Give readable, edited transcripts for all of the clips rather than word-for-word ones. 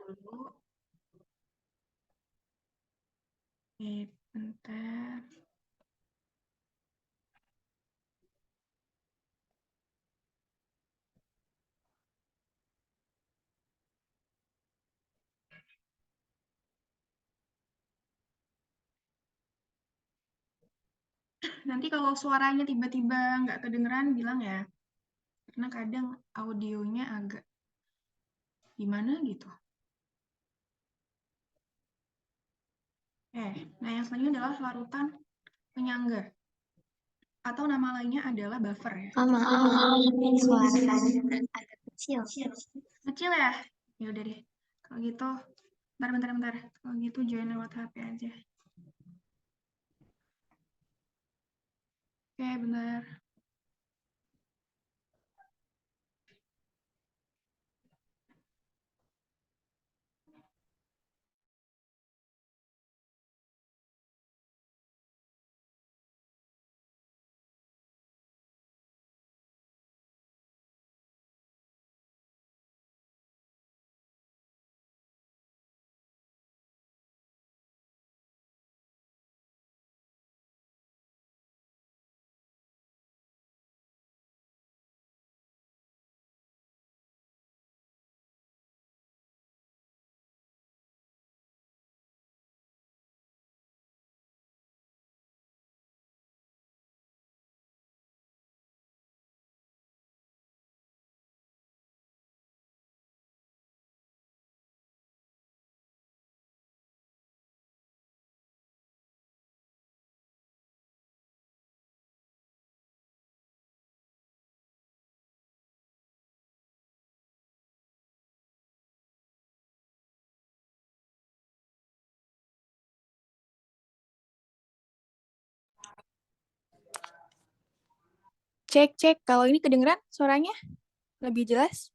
dulu. Oke, bentar. Nanti kalau suaranya tiba-tiba nggak kedengeran, bilang ya. Karena kadang audionya agak gimana gitu. Nah yang selanjutnya adalah larutan penyangga. Atau nama lainnya adalah buffer ya. Suara agak kecil. Kecil ya? Ya udah deh. Kalau gitu, bentar. Kalau gitu join lewat HP aja. Oke, benar. Cek, kalau ini kedengeran suaranya? Lebih jelas?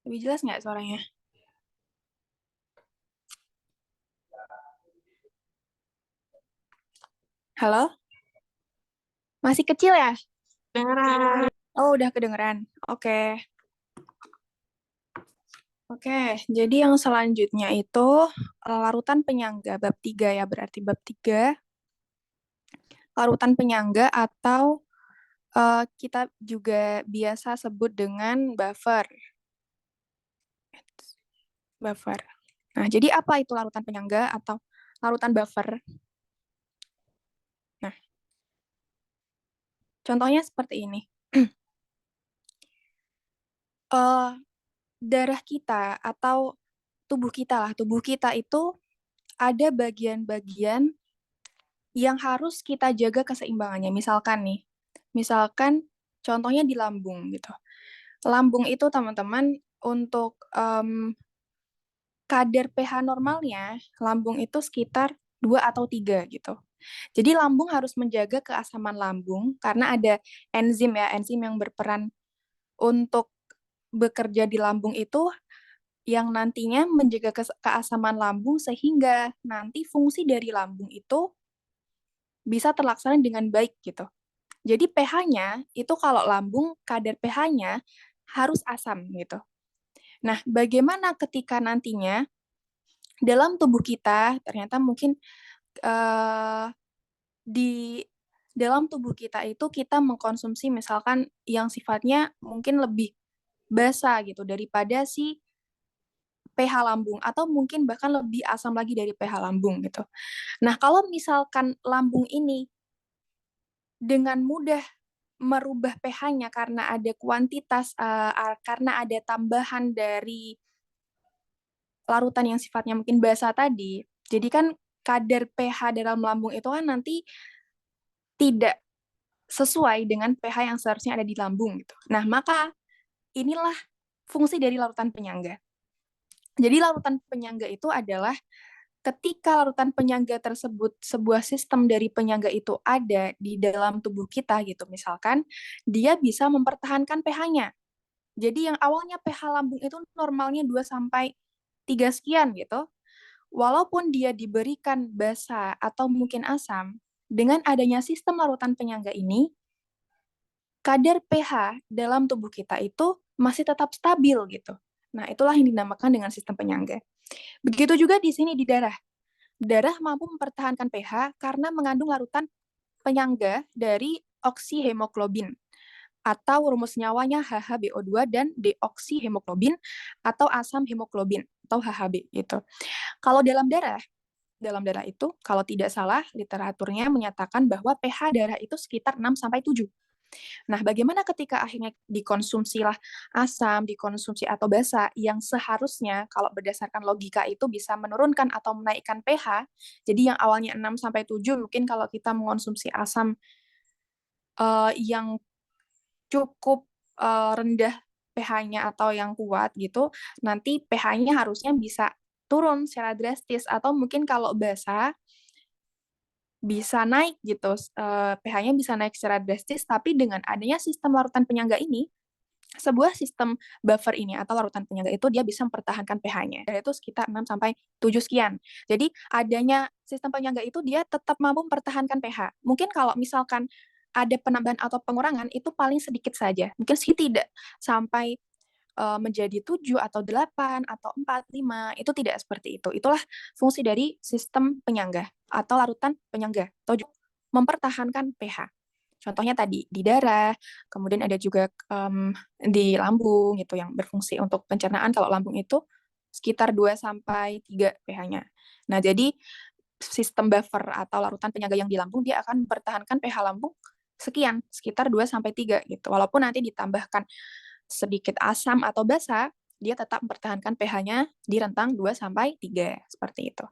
Lebih jelas nggak suaranya? Halo? Masih kecil ya? Kedengeran. Oh, udah kedengeran. Oke. Oke, jadi yang selanjutnya itu larutan penyangga bab 3 ya, berarti bab 3. Larutan penyangga atau kita juga biasa sebut dengan buffer. Buffer. Nah, jadi apa itu larutan penyangga atau larutan buffer? Nah, contohnya seperti ini. Darah kita atau tubuh kita itu ada bagian-bagian yang harus kita jaga keseimbangannya. Misalkan contohnya di lambung gitu. Lambung itu teman-teman untuk kadar pH normalnya, lambung itu sekitar 2 atau 3 gitu. Jadi lambung harus menjaga keasaman lambung karena ada enzim yang berperan untuk bekerja di lambung itu yang nantinya menjaga keasaman lambung sehingga nanti fungsi dari lambung itu bisa terlaksana dengan baik gitu. Jadi pH-nya itu kalau lambung kadar pH-nya harus asam gitu. Nah, bagaimana ketika nantinya dalam tubuh kita ternyata mungkin di dalam tubuh kita itu kita mengkonsumsi misalkan yang sifatnya mungkin lebih basa gitu daripada si pH lambung atau mungkin bahkan lebih asam lagi dari pH lambung gitu. Nah, kalau misalkan lambung ini dengan mudah merubah pH-nya karena ada karena ada tambahan dari larutan yang sifatnya mungkin basa tadi. Jadi kan kadar pH dalam lambung itu kan nanti tidak sesuai dengan pH yang seharusnya ada di lambung gitu. Nah, maka inilah fungsi dari larutan penyangga. Jadi larutan penyangga itu adalah ketika larutan penyangga tersebut, sebuah sistem dari penyangga itu ada di dalam tubuh kita gitu, misalkan dia bisa mempertahankan pH-nya. Jadi yang awalnya pH lambung itu normalnya 2 sampai 3 sekian gitu, walaupun dia diberikan basa atau mungkin asam, dengan adanya sistem larutan penyangga ini, kadar pH dalam tubuh kita itu masih tetap stabil gitu. Nah, itulah yang dinamakan dengan sistem penyangga. Begitu juga di sini di darah. Darah mampu mempertahankan pH karena mengandung larutan penyangga dari oksihemoglobin atau rumus nyawanya HHBO2 dan deoksihemoglobin atau asam hemoglobin atau HHB gitu. Kalau dalam darah itu kalau tidak salah literaturnya menyatakan bahwa pH darah itu sekitar 6 sampai 7. Nah, bagaimana ketika akhirnya dikonsumsilah asam, dikonsumsi atau basa yang seharusnya kalau berdasarkan logika itu bisa menurunkan atau menaikkan pH. Jadi yang awalnya 6 sampai 7 mungkin kalau kita mengonsumsi asam yang cukup rendah pH-nya atau yang kuat gitu, nanti pH-nya harusnya bisa turun secara drastis atau mungkin kalau basa bisa naik gitu, pH-nya bisa naik secara drastis, tapi dengan adanya sistem larutan penyangga ini, sebuah sistem buffer ini atau larutan penyangga itu dia bisa mempertahankan pH-nya. Itu sekitar 6 sampai 7 sekian. Jadi adanya sistem penyangga itu dia tetap mampu mempertahankan pH. Mungkin kalau misalkan ada penambahan atau pengurangan itu paling sedikit saja. Mungkin sih tidak sampai menjadi 7 atau 8 atau 4, 5, itu tidak seperti itu. Itulah fungsi dari sistem penyangga atau larutan penyangga atau mempertahankan pH. Contohnya tadi di darah, kemudian ada juga di lambung gitu yang berfungsi untuk pencernaan. Kalau lambung itu sekitar 2 sampai 3 pH-nya. Nah, jadi sistem buffer atau larutan penyangga yang di lambung dia akan mempertahankan pH lambung sekian, sekitar 2 sampai 3 gitu. Walaupun nanti ditambahkan sedikit asam atau basa, dia tetap mempertahankan pH-nya di rentang 2 sampai 3 seperti itu.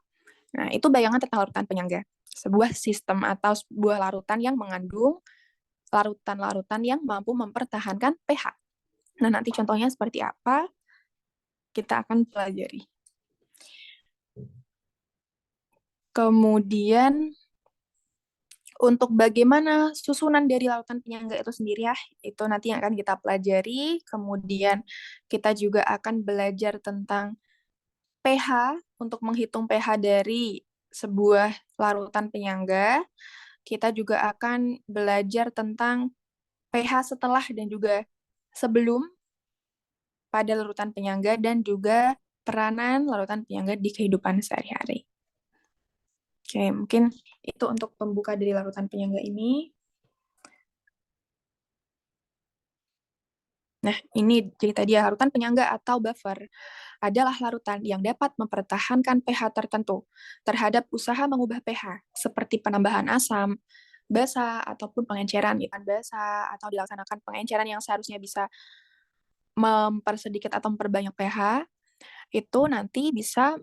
Nah, itu bayangan tentang larutan penyangga. Sebuah sistem atau sebuah larutan yang mengandung larutan-larutan yang mampu mempertahankan pH. Nah, nanti contohnya seperti apa, kita akan pelajari. Kemudian, untuk bagaimana susunan dari larutan penyangga itu sendiri ya, itu nanti yang akan kita pelajari. Kemudian, kita juga akan belajar tentang pH, untuk menghitung pH dari sebuah larutan penyangga. Kita juga akan belajar tentang pH setelah dan juga sebelum pada larutan penyangga dan juga peranan larutan penyangga di kehidupan sehari-hari. Oke, mungkin itu untuk pembuka dari larutan penyangga ini. Nah, ini cerita dia, larutan penyangga atau buffer adalah larutan yang dapat mempertahankan pH tertentu terhadap usaha mengubah pH, seperti penambahan asam, basa, ataupun pengenceran, basa, atau dilaksanakan pengenceran yang seharusnya bisa mempersedikit atau memperbanyak pH, itu nanti bisa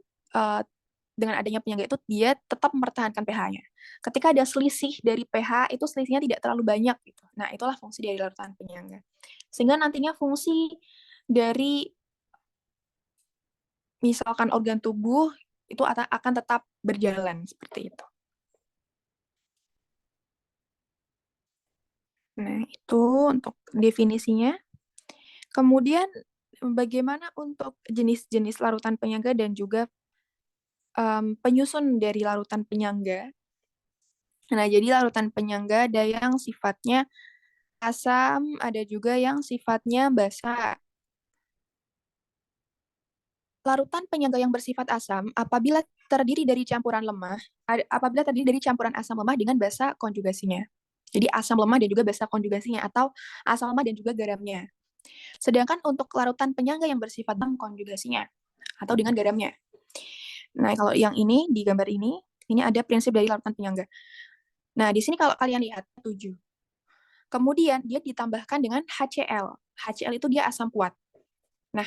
dengan adanya penyangga itu dia tetap mempertahankan pH-nya. Ketika ada selisih dari pH, itu selisihnya tidak terlalu banyak gitu. Nah, itulah fungsi dari larutan penyangga. Sehingga nantinya fungsi dari misalkan organ tubuh itu akan tetap berjalan seperti itu. Nah, itu untuk definisinya. Kemudian bagaimana untuk jenis-jenis larutan penyangga dan juga penyusun dari larutan penyangga. Nah, jadi larutan penyangga ada yang sifatnya asam, ada juga yang sifatnya basa. Larutan penyangga yang bersifat asam apabila terdiri dari campuran asam lemah dengan basa konjugasinya. Jadi asam lemah dan juga basa konjugasinya atau asam lemah dan juga garamnya. Sedangkan untuk larutan penyangga yang bersifat konjugasinya atau dengan garamnya. Nah, kalau yang ini di gambar ini ada prinsip dari larutan penyangga. Nah, di sini kalau kalian lihat 7. Kemudian dia ditambahkan dengan HCl. HCl itu dia asam kuat. Nah,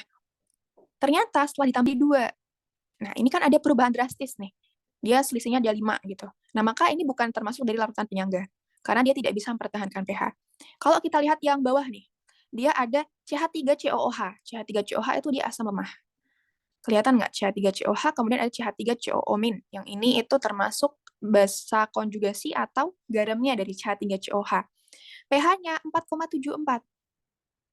ternyata setelah ditambah 2. Nah, ini kan ada perubahan drastis nih. Dia selisihnya ada 5 gitu. Nah, maka ini bukan termasuk dari larutan penyangga. Karena dia tidak bisa mempertahankan pH. Kalau kita lihat yang bawah nih, dia ada CH3COOH. CH3COOH itu dia asam lemah. Kelihatan nggak CH3COOH, kemudian ada CH3COO-. Yang ini itu termasuk basa konjugasi atau garamnya dari CH3COOH. pH-nya 4,74.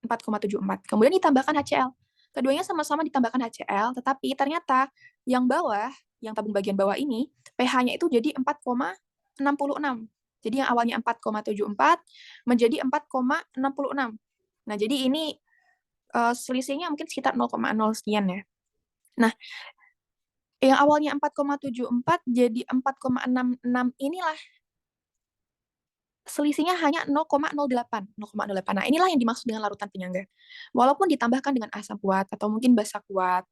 4,74. Kemudian ditambahkan HCl. Keduanya sama-sama ditambahkan HCl, tetapi ternyata yang bawah, yang tabung bagian bawah ini, pH-nya itu jadi 4,66. Jadi yang awalnya 4,74 menjadi 4,66. Nah, jadi ini selisihnya mungkin sekitar 0,0 sekian ya. Nah, yang awalnya 4,74 jadi 4,66 inilah selisihnya hanya 0,08. Nah, inilah yang dimaksud dengan larutan penyangga. Walaupun ditambahkan dengan asam kuat atau mungkin basa kuat,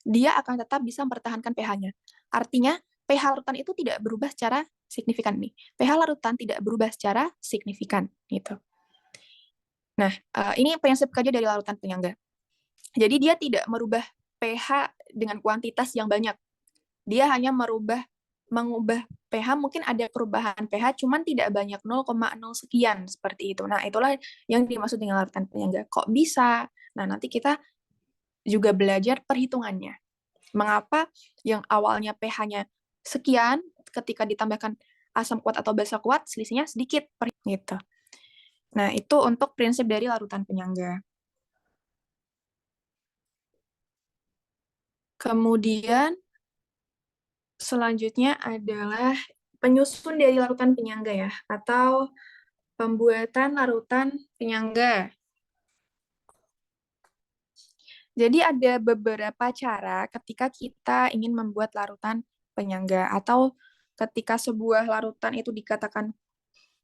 dia akan tetap bisa mempertahankan pH-nya. Artinya, pH larutan itu tidak berubah secara signifikan nih. pH larutan tidak berubah secara signifikan gitu. Nah, ini prinsip kerja dari larutan penyangga. Jadi dia tidak merubah pH dengan kuantitas yang banyak. Dia hanya mengubah pH, mungkin ada perubahan pH, cuman tidak banyak 0,0 sekian, seperti itu. Nah, itulah yang dimaksud dengan larutan penyangga. Kok bisa? Nah, nanti kita juga belajar perhitungannya. Mengapa yang awalnya pH-nya sekian, ketika ditambahkan asam kuat atau basa kuat, selisihnya sedikit, gitu. Nah, itu untuk prinsip dari larutan penyangga. Kemudian, selanjutnya adalah penyusun dari larutan penyangga ya, atau pembuatan larutan penyangga. Jadi ada beberapa cara ketika kita ingin membuat larutan penyangga, atau ketika sebuah larutan itu dikatakan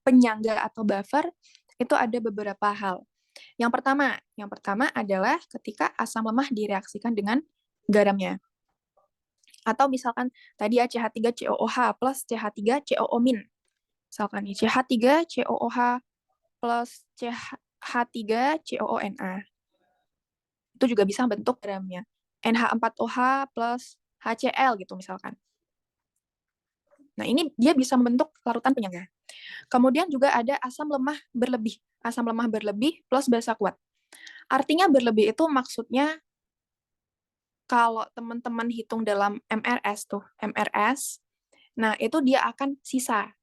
penyangga atau buffer, itu ada beberapa hal. Yang pertama adalah ketika asam lemah direaksikan dengan garamnya. Atau misalkan tadi ya CH3COOH plus CH3COO-. Misalkan nih CH3COOH plus CH3COONA. Itu juga bisa bentuk garamnya. NH4OH plus HCl gitu misalkan. Nah, ini dia bisa membentuk larutan penyangga. Kemudian juga ada asam lemah berlebih. Asam lemah berlebih plus basa kuat. Artinya berlebih itu maksudnya kalau teman-teman hitung dalam MRS tuh, MRS, nah itu dia akan sisa.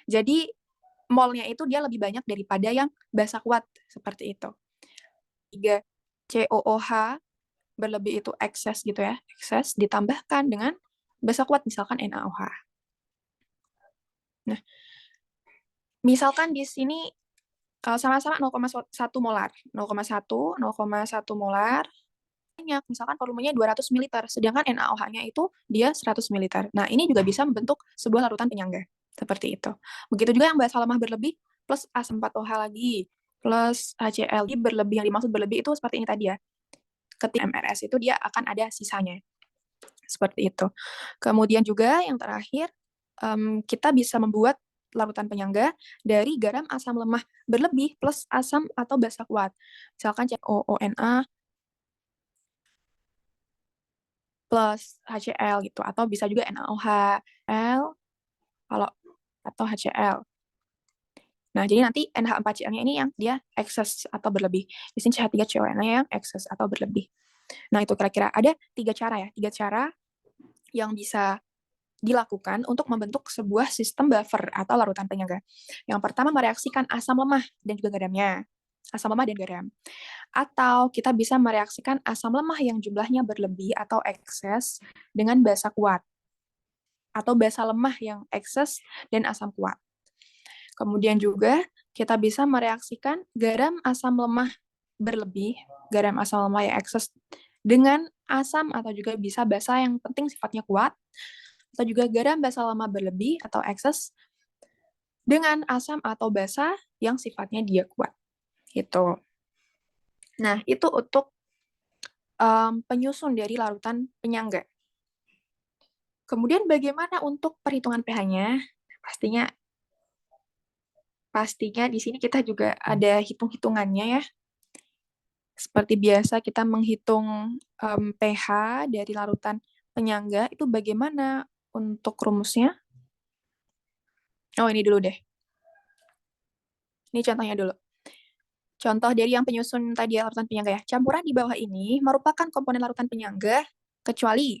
Jadi molnya itu dia lebih banyak daripada yang basa kuat, seperti itu. 3 COOH berlebih itu ekses gitu ya, ekses ditambahkan dengan basa kuat, misalkan NaOH. Nah, misalkan di sini sama-sama 0,1 molar, 0,1 molar, banyak, misalkan volumenya 200 ml, sedangkan NaOH-nya itu dia 100 ml. Nah, ini juga bisa membentuk sebuah larutan penyangga, seperti itu. Begitu juga yang basa lemah berlebih, plus asam 4OH lagi, plus HCl berlebih, yang dimaksud berlebih itu seperti ini tadi ya. Ketika MRS itu dia akan ada sisanya. Seperti itu. Kemudian juga yang terakhir, kita bisa membuat larutan penyangga dari garam asam lemah berlebih plus asam atau basa kuat. Misalkan COONA plus HCl gitu, atau bisa juga NaOH, L, kalau atau HCl. Nah, jadi nanti NH4Cl-nya ini yang dia ekses atau berlebih. Di sini CH3CON-nya yang ekses atau berlebih. Nah, itu kira-kira ada 3 cara ya, 3 cara yang bisa dilakukan untuk membentuk sebuah sistem buffer atau larutan penyangga. Yang pertama, mereaksikan asam lemah dan juga garamnya. Asam lemah dan garam. Atau kita bisa mereaksikan asam lemah yang jumlahnya berlebih atau ekses dengan basa kuat. Atau basa lemah yang ekses dan asam kuat. Kemudian juga kita bisa mereaksikan garam asam lemah berlebih, garam asam lemah yang ekses dengan asam atau juga bisa basa yang penting sifatnya kuat, atau juga garam basa lemah berlebih atau ekses dengan asam atau basa yang sifatnya dia kuat. Gitu. Nah, itu untuk penyusun dari larutan penyangga. Kemudian bagaimana untuk perhitungan pH-nya? Pastinya di sini kita juga ada hitung-hitungannya ya. Seperti biasa kita menghitung pH dari larutan penyangga, itu bagaimana untuk rumusnya? Oh, ini dulu deh. Ini contohnya dulu. Contoh dari yang penyusun tadi ya, larutan penyangga ya. Campuran di bawah ini merupakan komponen larutan penyangga kecuali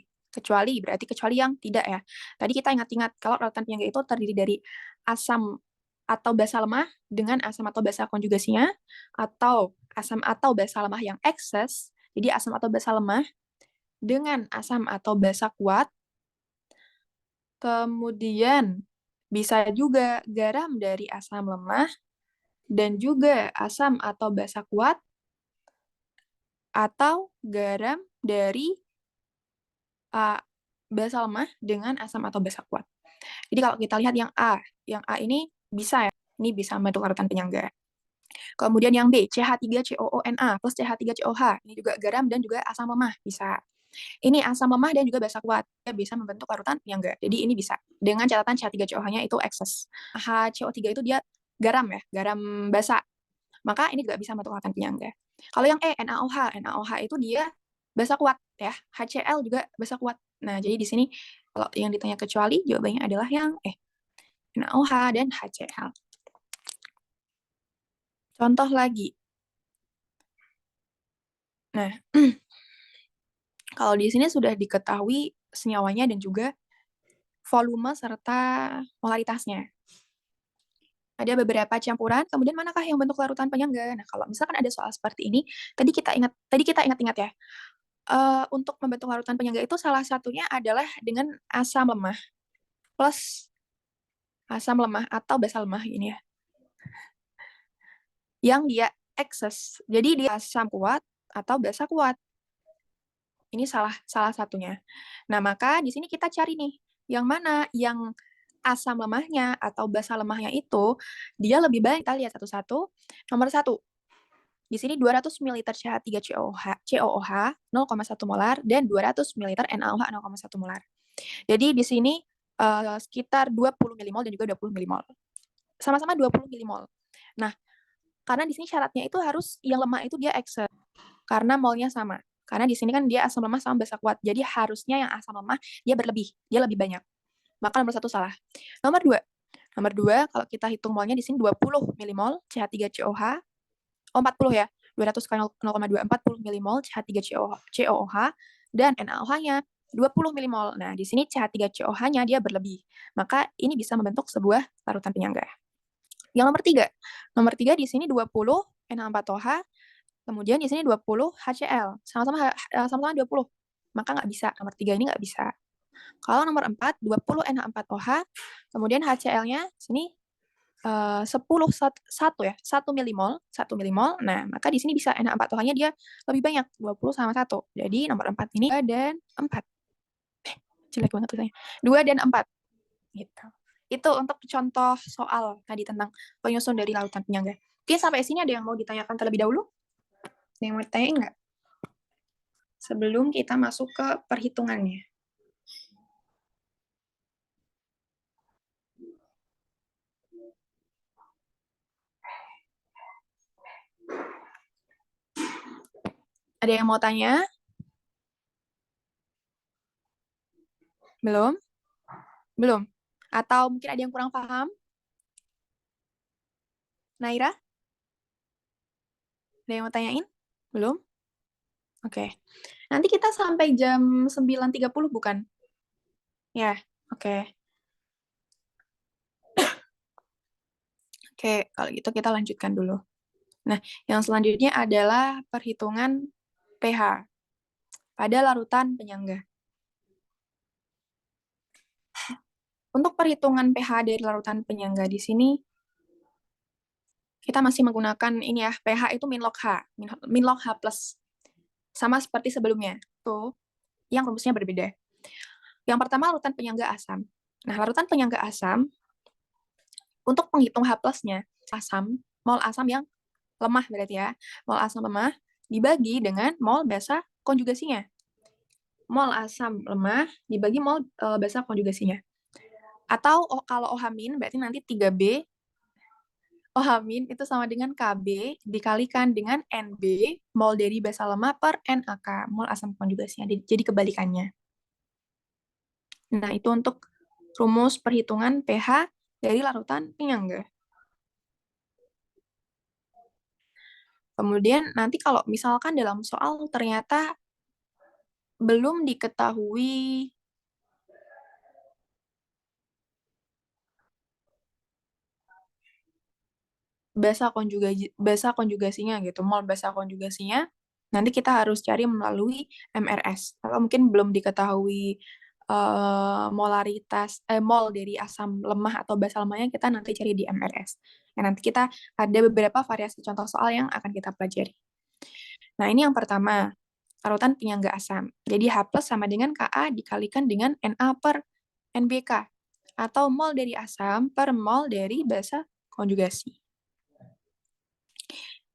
berarti kecuali yang tidak ya. Tadi kita ingat-ingat kalau larutan penyangga itu terdiri dari asam atau basa lemah dengan asam atau basa konjugasinya, atau asam atau basa lemah yang ekses, jadi asam atau basa lemah dengan asam atau basa kuat, kemudian bisa juga garam dari asam lemah dan juga asam atau basa kuat, atau garam dari basa lemah dengan asam atau basa kuat. Jadi kalau kita lihat yang A ini bisa ya, ini bisa membentuk larutan penyangga. Kemudian yang B, CH3COONA plus CH3COH, ini juga garam dan juga asam lemah, bisa. Ini asam lemah dan juga basa kuat, dia bisa membentuk larutan penyangga. Jadi ini bisa. Dengan catatan CH3COH-nya itu ekses. HCO3 itu dia garam ya, garam basa. Maka ini juga bisa membentuk larutan penyangga. Kalau yang E, NaOH itu dia basa kuat ya. HCl juga basa kuat. Nah, jadi di sini kalau yang ditanya kecuali, jawabannya adalah yang E, NaOH dan HCl. Contoh lagi. Nah, kalau di sini sudah diketahui senyawanya dan juga volume serta molaritasnya. Ada beberapa campuran, kemudian manakah yang bentuk larutan penyangga? Nah, kalau misalkan ada soal seperti ini, tadi kita ingat ya, untuk membentuk larutan penyangga itu salah satunya adalah dengan asam lemah plus asam lemah atau basa lemah ini ya, yang dia ekses. Jadi dia asam kuat atau basa kuat. Ini salah satunya. Nah, maka di sini kita cari nih, yang mana yang asam lemahnya atau basa lemahnya itu dia lebih banyak. Kita lihat satu-satu. Nomor 1, di sini 200 ml COOH 0,1 molar dan 200 ml NaOH 0,1 molar. Jadi di sini sekitar 20 milimol dan juga 20 milimol. Sama-sama 20 milimol. Nah, karena di sini syaratnya itu harus yang lemah itu dia ekses karena molnya sama. Karena di sini kan dia asam lemah sama basa kuat. Jadi harusnya yang asam lemah dia berlebih, dia lebih banyak. Maka nomor 1 salah. Nomor 2 kalau kita hitung molnya di sini 20 milimol CH3COH. 40 ya. 200 kali 0,2 40 milimol CH3COOH dan NaOH-nya 20 milimol. Nah, di sini CH3COH-nya dia berlebih. Maka ini bisa membentuk sebuah larutan penyangga. Yang nomor 3 di sini 20 NH4OH, kemudian di sini 20 HCl. Sama-sama 20. Maka nggak bisa. Nomor 3 ini nggak bisa. Kalau nomor 4, 20 NH4OH, kemudian HCl-nya sini 1 milimol. Nah, maka di sini bisa NH4OH-nya dia lebih banyak, 20 sama 1. Jadi nomor 4 ini 2 dan 4. Jelek banget tulisannya. 2 dan 4. Gitu. Itu untuk contoh soal tadi tentang penyusun dari larutan penyangga. Oke, sampai sini ada yang mau ditanyakan terlebih dahulu? Ada yang mau ditanya enggak? Sebelum kita masuk ke perhitungannya. Ada yang mau tanya? Belum? Belum? Atau mungkin ada yang kurang paham? Naira? Ada yang mau tanyain? Belum? Oke. Nanti kita sampai jam 9.30 bukan? Ya, oke. Oke, kalau gitu kita lanjutkan dulu. Nah, yang selanjutnya adalah perhitungan pH pada larutan penyangga. Untuk perhitungan pH dari larutan penyangga di sini, kita masih menggunakan ini ya, pH itu min log H plus. Sama seperti sebelumnya, tuh, yang rumusnya berbeda. Yang pertama, larutan penyangga asam. Nah, larutan penyangga asam, untuk penghitung H plusnya, mol asam yang lemah berarti ya, mol asam lemah dibagi dengan mol basa konjugasinya. Mol asam lemah dibagi mol basa konjugasinya. Atau kalau OH- berarti nanti 3B OH- itu sama dengan KB dikalikan dengan NB, mol dari basa lemah per NaK, mol asam konjugasinya. Jadi kebalikannya. Nah, itu untuk rumus perhitungan pH dari larutan penyangga. Kemudian nanti kalau misalkan dalam soal ternyata belum diketahui basa konjugasinya gitu, mol basa konjugasinya, nanti kita harus cari melalui MRS. Kalau mungkin belum diketahui mol dari asam lemah atau basa lemahnya, kita nanti cari di MRS. Nah, nanti kita ada beberapa variasi contoh soal yang akan kita pelajari. Nah, ini yang pertama, larutan penyangga asam. Jadi H plus sama dengan Ka dikalikan dengan Na per NBK, atau mol dari asam per mol dari basa konjugasi.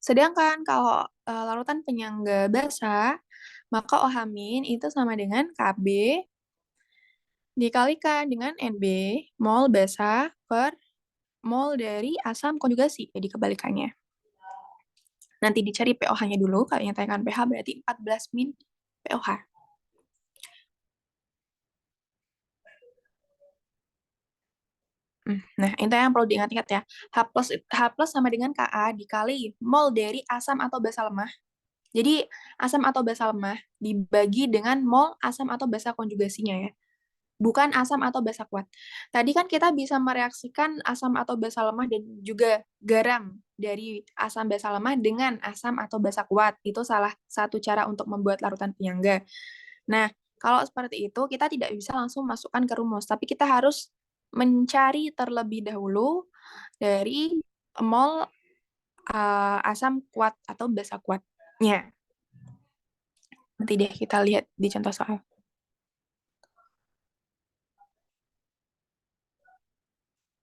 Sedangkan kalau larutan penyangga basa, maka OH- itu sama dengan Kb dikalikan dengan Nb mol basa per mol dari asam konjugasi. Jadi kebalikannya. Nanti dicari pOH-nya dulu. Kalau yang tanyakan pH berarti 14 min pOH. Nah, itu yang perlu diingat-ingat ya. H plus sama dengan Ka dikali mol dari asam atau basa lemah. Jadi, asam atau basa lemah dibagi dengan mol asam atau basa konjugasinya ya. Bukan asam atau basa kuat. Tadi kan kita bisa mereaksikan asam atau basa lemah dan juga garam dari asam basa lemah dengan asam atau basa kuat. Itu salah satu cara untuk membuat larutan penyangga. Nah, kalau seperti itu kita tidak bisa langsung masukkan ke rumus, tapi kita harus mencari terlebih dahulu dari mol asam kuat atau basa kuatnya. Nanti deh kita lihat di contoh soal.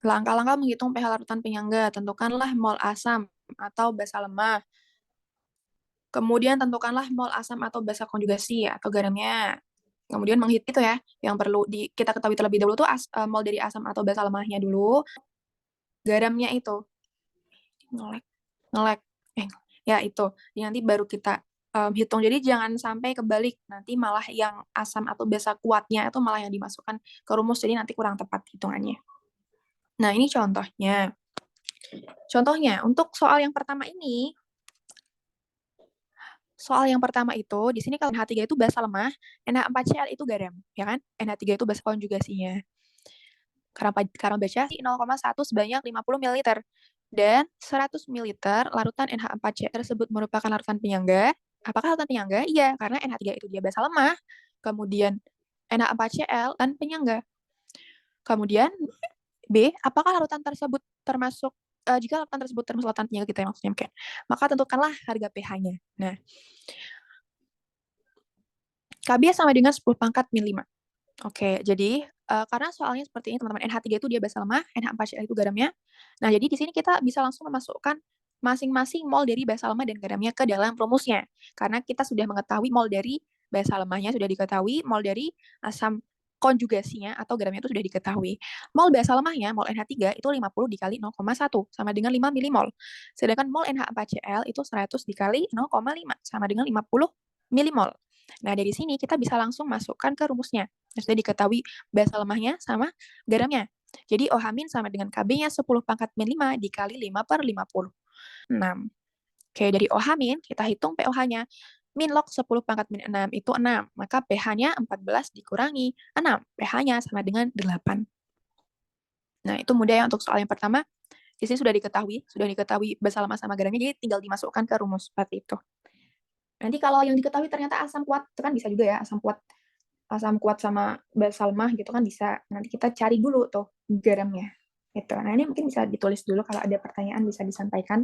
Langkah-langkah menghitung pH larutan penyangga. Tentukanlah mol asam atau basa lemah. Kemudian tentukanlah mol asam atau basa konjugasi atau garamnya. Kemudian menghitung itu ya, yang perlu kita ketahui terlebih dahulu tuh mol dari asam atau basa lemahnya dulu. Garamnya itu. Ngelek. Ya itu. Nanti baru kita hitung. Jadi jangan sampai kebalik. Nanti malah yang asam atau basa kuatnya itu malah yang dimasukkan ke rumus. Jadi nanti kurang tepat hitungannya. Nah, ini contohnya. Contohnya, untuk soal yang pertama ini, di sini kalau NH3 itu basa lemah, NH4Cl itu garam, ya kan? NH3 itu basa konjugasinya. Karena baca 0,1 sebanyak 50 ml. Dan 100 ml larutan NH4Cl tersebut merupakan larutan penyangga. Apakah larutan penyangga? Iya, karena NH3 itu dia basa lemah. Kemudian NH4Cl dan penyangga. Kemudian B, apakah larutan tersebut termasuk jika larutan tersebut termasuk larutan penyangga kita yang maksudnya mungkin, maka tentukanlah harga pH-nya. Nah, Kb sama dengan 10 pangkat min 5. Oke, jadi karena soalnya seperti ini teman-teman, NH3 itu dia basa lemah, NH4Cl itu garamnya. Nah, jadi di sini kita bisa langsung memasukkan masing-masing mol dari basa lemah dan garamnya ke dalam rumusnya. Karena kita sudah mengetahui mol dari basa lemahnya sudah diketahui, mol dari asam konjugasinya atau garamnya itu sudah diketahui. Mol basa lemahnya, mol NH3 itu 50 dikali 0,1 sama dengan 5 milimol. Sedangkan mol NH4Cl itu 100 dikali 0,5 sama dengan 50 milimol. Nah, dari sini kita bisa langsung masukkan ke rumusnya. Sudah diketahui basa lemahnya sama garamnya. Jadi OH- sama dengan Kb-nya 10 pangkat min 5 dikali 5 per 50. 6. Oke, dari OH- kita hitung pOH-nya. Min log 10 pangkat min 6 itu 6. Maka pH-nya 14 dikurangi 6. pH-nya sama dengan 8. Nah, itu mudah ya untuk soal yang pertama. Di sini sudah diketahui basa lemah sama garamnya, jadi tinggal dimasukkan ke rumus seperti itu. Nanti kalau yang diketahui ternyata asam kuat, itu kan bisa juga ya, asam kuat sama basa lemah gitu kan bisa. Nanti kita cari dulu tuh garamnya. Gitu. Nah, ini mungkin bisa ditulis dulu kalau ada pertanyaan bisa disampaikan.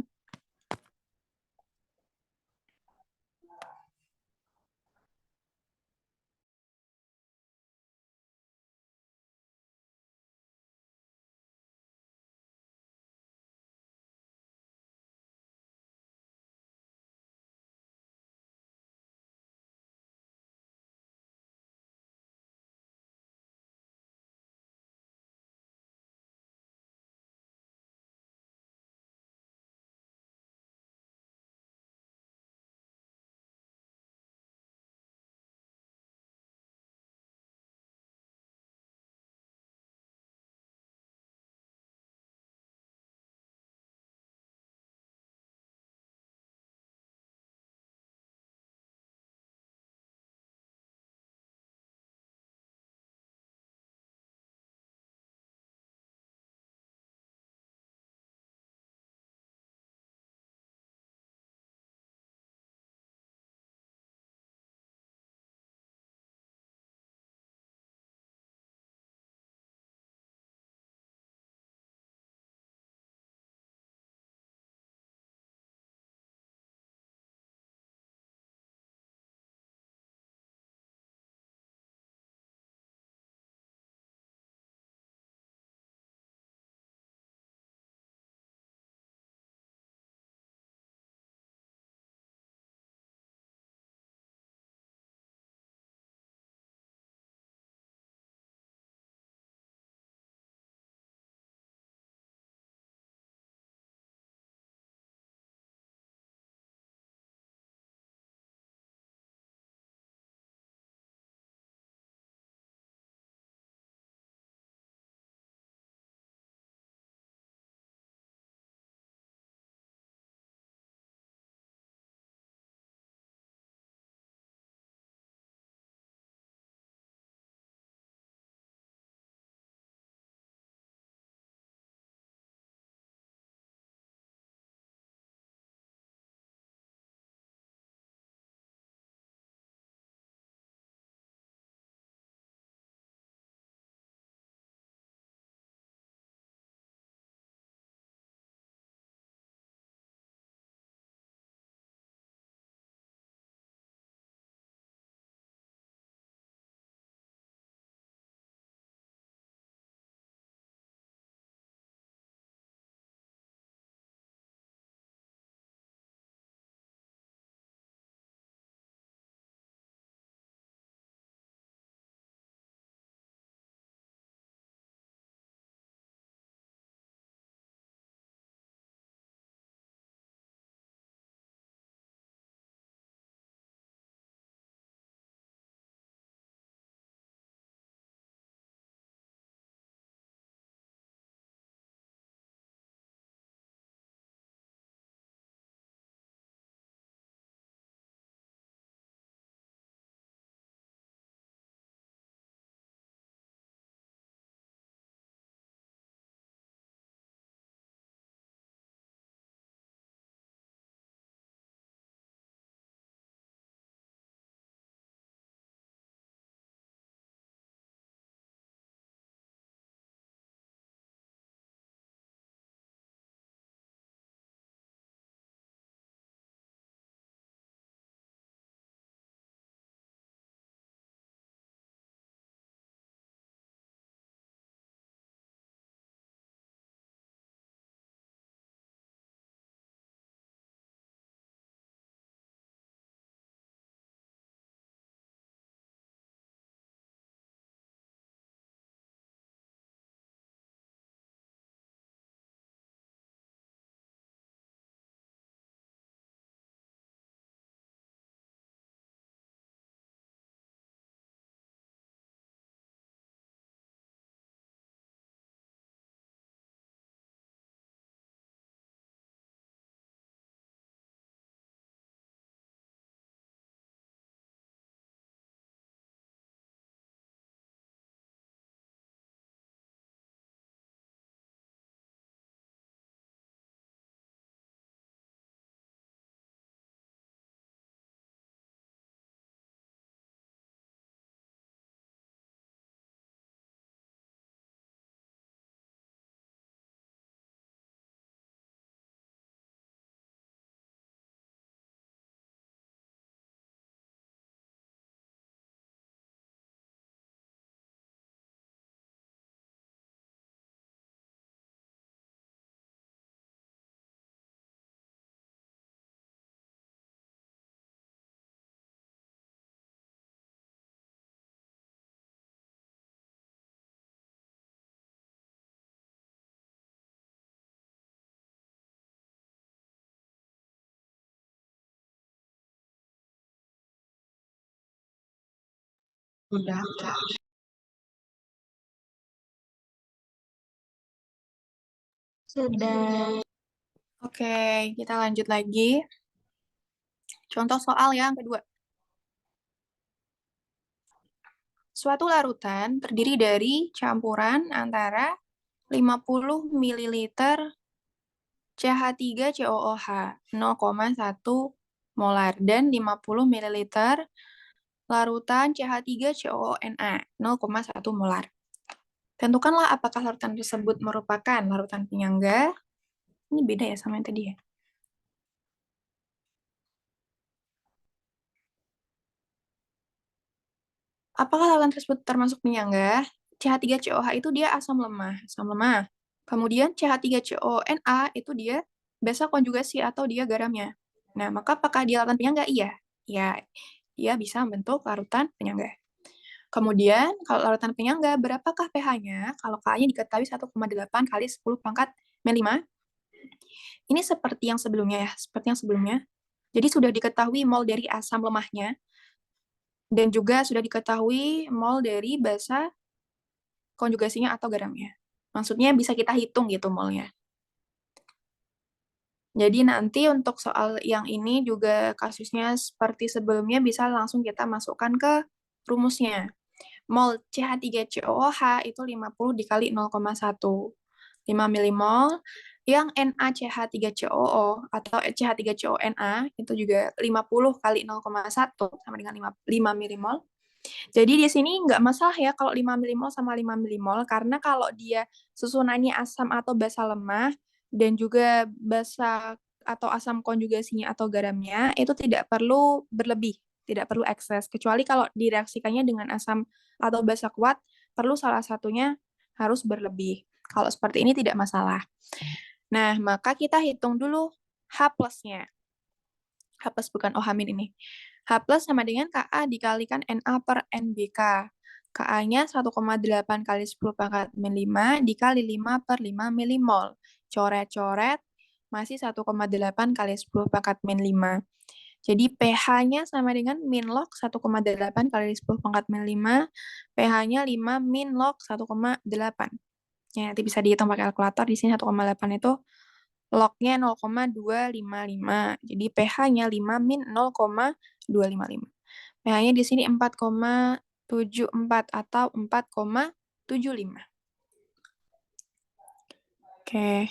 Udah. Sudah. Oke, kita lanjut lagi. Contoh soal yang kedua. Suatu larutan terdiri dari campuran antara 50 ml CH3COOH 0,1 molar dan 50 ml larutan CH3COONA 0,1 molar. Tentukanlah apakah larutan tersebut merupakan larutan penyangga. Ini beda ya sama yang tadi ya. Apakah larutan tersebut termasuk penyangga? CH3COH itu dia asam lemah, asam lemah. Kemudian CH3CONA itu dia basa konjugasi atau dia garamnya. Nah, maka apakah dia larutan penyangga? Iya. Ya, dia bisa membentuk larutan penyangga. Kemudian, kalau larutan penyangga, berapakah pH-nya? Kalau K-nya diketahui 1,8 kali 10 pangkat min 5. Ini seperti yang sebelumnya ya, seperti yang sebelumnya. Jadi sudah diketahui mol dari asam lemahnya, dan juga sudah diketahui mol dari basa konjugasinya atau garamnya. Maksudnya bisa kita hitung gitu molnya. Jadi nanti untuk soal yang ini juga kasusnya seperti sebelumnya bisa langsung kita masukkan ke rumusnya. Mol CH3COOH itu 50 dikali 0,1. 5 milimol. Yang NaCH3COO atau CH3CONA itu juga 50 kali 0,1 sama dengan 5 milimol. Jadi di sini nggak masalah ya kalau 5 milimol sama 5 milimol, karena kalau dia susunannya asam atau basa lemah, dan juga basa atau asam konjugasinya atau garamnya, itu tidak perlu berlebih, tidak perlu ekses. Kecuali kalau direaksikannya dengan asam atau basa kuat, perlu salah satunya harus berlebih. Kalau seperti ini tidak masalah. Nah, maka kita hitung dulu H plusnya. H plus bukan OH min ini. H plus sama dengan Ka dikalikan Na per NBK. Ka-nya 1,8 kali 10 pangkat min 5 dikali 5 per 5 milimol. Coret-coret, masih 1,8 kali 10 pangkat min 5. Jadi pH-nya sama dengan min log 1,8 kali 10 pangkat min 5. pH-nya 5 min log 1,8. Ya, nanti bisa dihitung pakai kalkulator. Di sini 1,8 itu log-nya 0,255. Jadi pH-nya 5 min 0,255. pH-nya di sini 4,74 atau 4,75. Oke.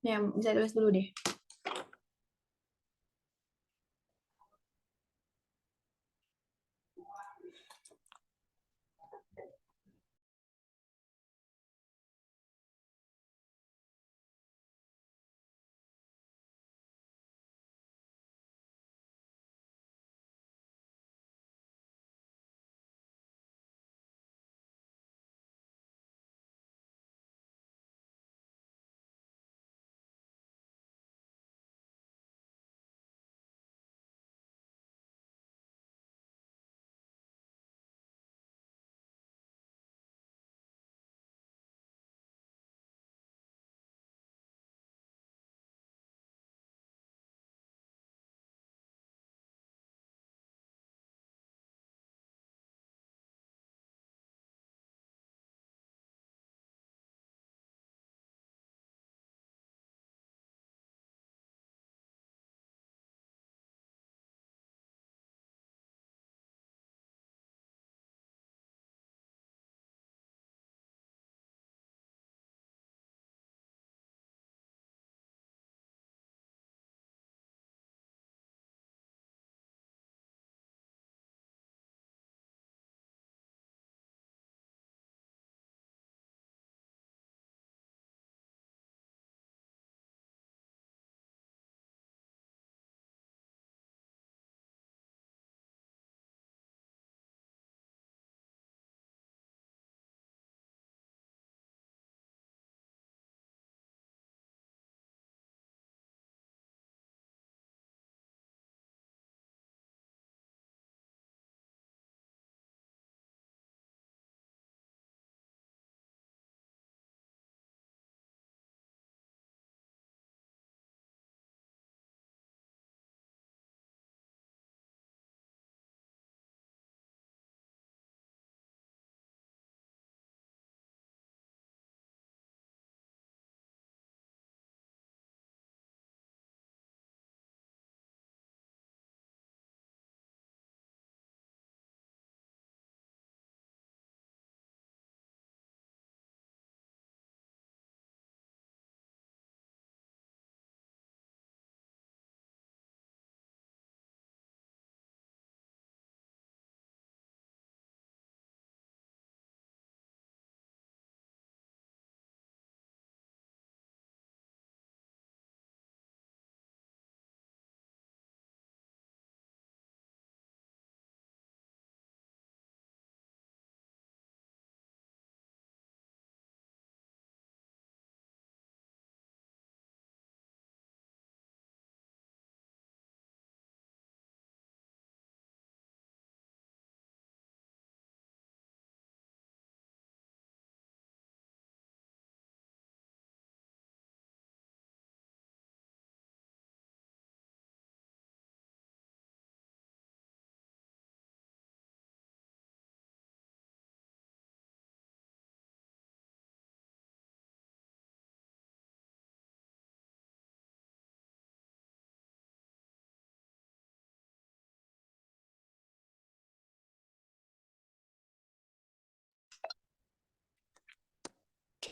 Ya, bisa tulis dulu deh.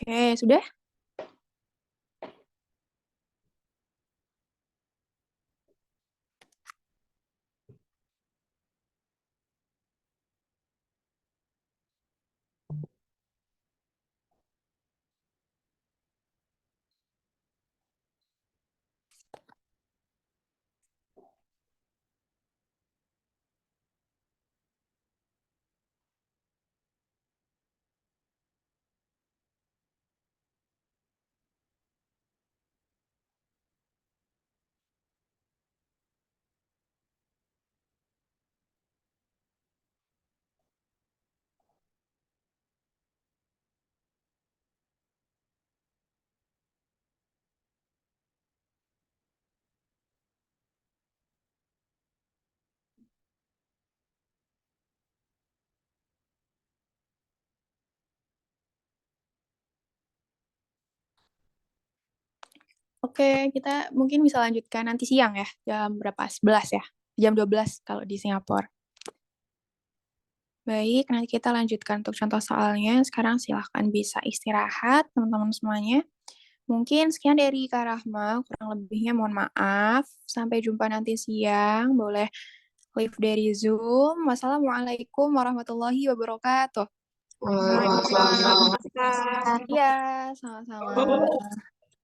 Oke, sudah? Oke, kita mungkin bisa lanjutkan nanti siang ya, jam berapa? 11 ya? Jam 12 kalau di Singapura. Baik, nanti kita lanjutkan untuk contoh soalnya. Sekarang silahkan bisa istirahat, teman-teman semuanya. Mungkin sekian dari Kak Rahma, kurang lebihnya mohon maaf. Sampai jumpa nanti siang, boleh live dari Zoom. Wassalamualaikum warahmatullahi wabarakatuh. Waalaikumsalam. Iya, sama-sama.